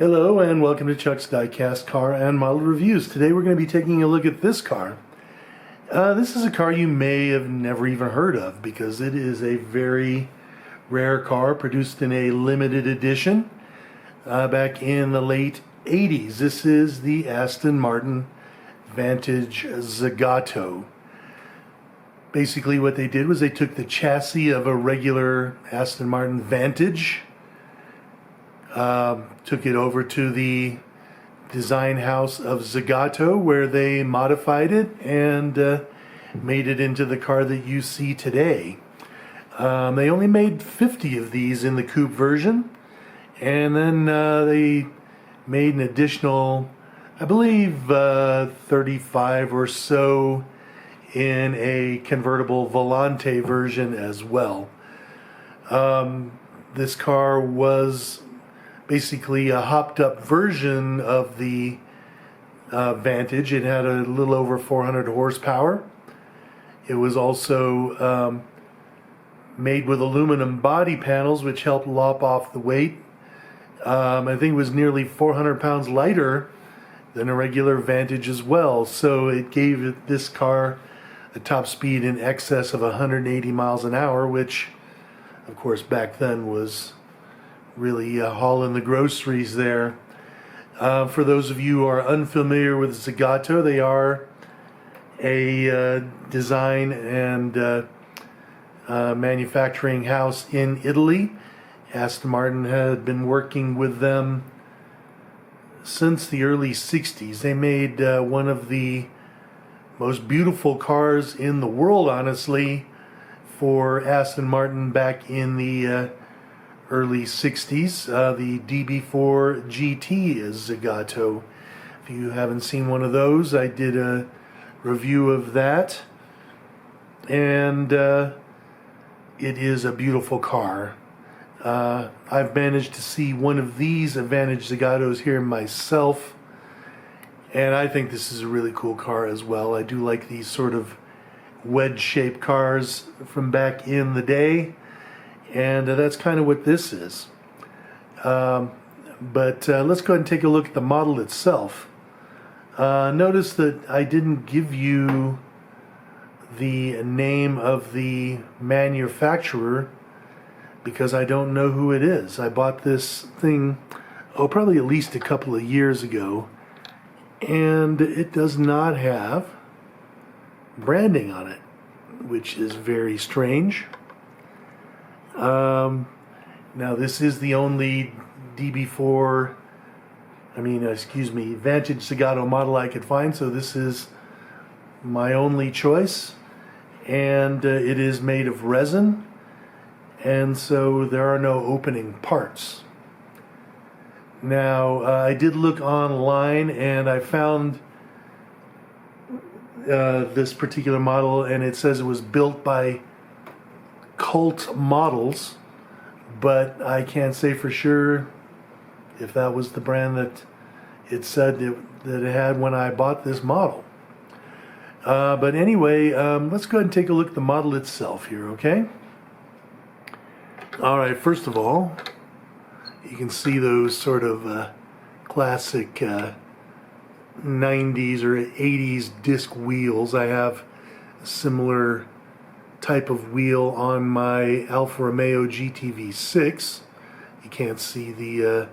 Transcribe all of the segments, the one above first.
Hello and welcome to Chuck's Diecast Car and Model Reviews. Today we're going to be taking a look at this car. This is a car you may have never even heard of because it is a very rare car produced in a limited edition back in the late 80s. This is the Aston Martin Vantage Zagato. Basically what they did was they took the chassis of a regular Aston Martin Vantage, took it over to the design house of Zagato where they modified it and made it into the car that you see today. They only made 50 of these in the coupe version, and then they made an additional, I believe, 35 or so in a convertible Volante version as well. This car was basically a hopped up version of the Vantage. It had a little over 400 horsepower. It was also made with aluminum body panels, which helped lop off the weight. I think it was nearly 400 pounds lighter than a regular Vantage as well. So it gave this car a top speed in excess of 180 miles an hour, which of course back then was really hauling the groceries there. For those of you who are unfamiliar with Zagato, they are a design and manufacturing house in Italy. Aston Martin had been working with them since the early 60s. They made one of the most beautiful cars in the world, honestly, for Aston Martin back in the early 60s. The DB4 GT is Zagato. If you haven't seen one of those, I did a review of that, and it is a beautiful car. I've managed to see one of these Vantage Zagatos here myself, and I think this is a really cool car as well. I do like these sort of wedge-shaped cars from back in the day, and that's kind of what this is. But let's go ahead and take a look at the model itself. Notice that I didn't give you the name of the manufacturer because I don't know who it is. I bought this thing, probably at least a couple of years ago, and it does not have branding on it, which is very strange. Now this is the only DB4, Vantage Zagato model I could find, so this is my only choice, and it is made of resin, and so there are no opening parts. Now I did look online and I found this particular model, and it says it was built by Cult Models, but I can't say for sure if that was the brand that it said that it had when I bought this model. But anyway, let's go ahead and take a look at the model itself here, okay? Alright, first of all, you can see those sort of classic 90s or 80s disc wheels. I have a similar type of wheel on my Alfa Romeo GTV6. You can't see the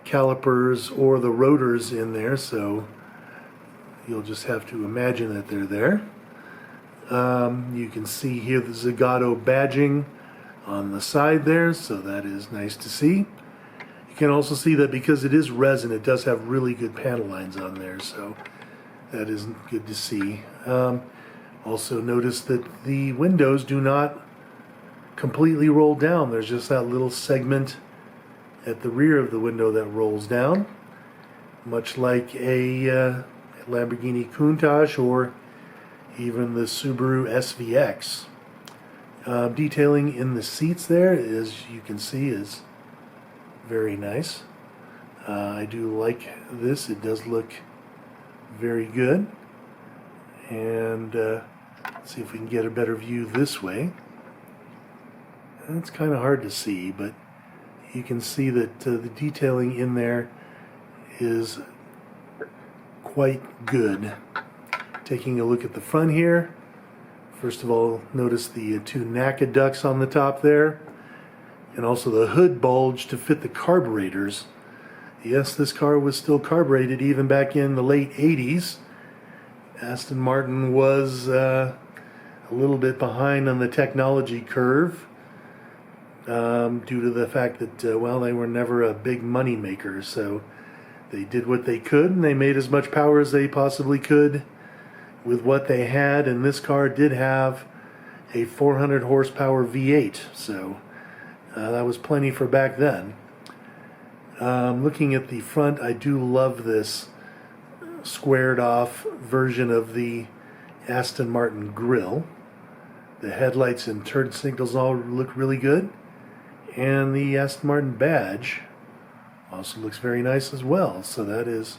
calipers or the rotors in there, so you'll just have to imagine that they're there. You can see here the Zagato badging on the side there, so that is nice to see. You can also see that because it is resin, it does have really good panel lines on there, so that is good to see. Also notice that the windows do not completely roll down. There's just that little segment at the rear of the window that rolls down, much like a Lamborghini Countach or even the Subaru SVX. Detailing in the seats there, as you can see, is very nice. I do like this. It does look very good. And let's see if we can get a better view this way. It's kind of hard to see, but you can see that the detailing in there is quite good. Taking a look at the front here, first of all, notice the two NACA ducts on the top there, and also the hood bulge to fit the carburetors. Yes, this car was still carbureted even back in the late 80s. Aston Martin was a little bit behind on the technology curve due to the fact that, well, they were never a big money maker, so they did what they could, and they made as much power as they possibly could with what they had, and this car did have a 400 horsepower V8, so that was plenty for back then. Looking at the front, I do love this squared off version of the Aston Martin grille. The headlights and turn signals all look really good, and the Aston Martin badge also looks very nice as well, so that is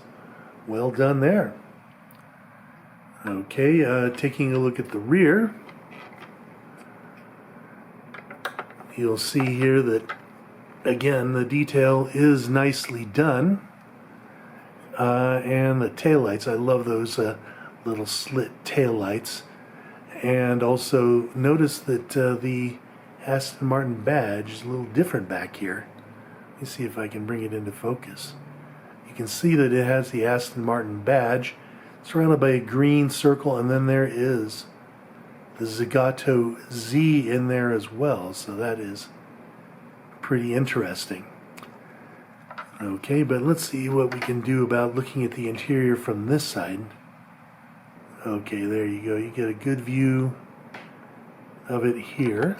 well done there. Okay, taking a look at the rear, you'll see here that, again, the detail is nicely done. And the taillights, I love those little slit taillights. And also notice that the Aston Martin badge is a little different back here. Let me see if I can bring it into focus. You can see that it has the Aston Martin badge surrounded by a green circle, and then there is the Zagato Z in there as well, so that is pretty interesting. Okay, but let's see what we can do about looking at the interior from this side. Okay, there you go. You get a good view of it here.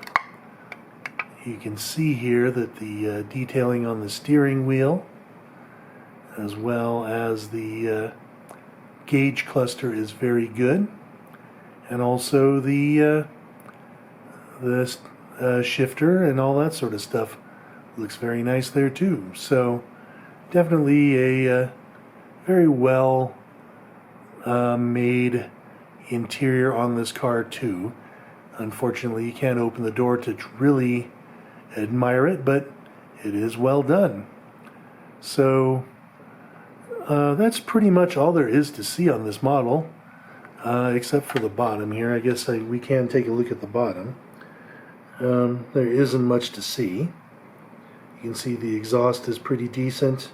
You can see here that the detailing on the steering wheel, as well as the gauge cluster, is very good, and also the shifter and all that sort of stuff looks very nice there too. So definitely a very well made interior on this car too. Unfortunately, you can't open the door to really admire it, but it is well done. So that's pretty much all there is to see on this model, except for the bottom here. I guess we can take a look at the bottom. There isn't much to see. You can see the exhaust is pretty decent.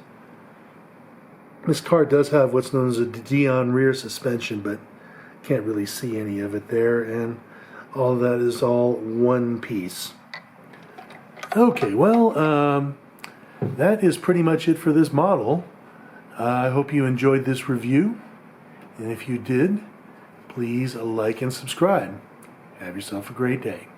This car does have what's known as a Dion rear suspension, but can't really see any of it there, and all of that is all one piece. Okay, well, that is pretty much it for this model. I hope you enjoyed this review, and if you did, please like and subscribe. Have yourself a great day.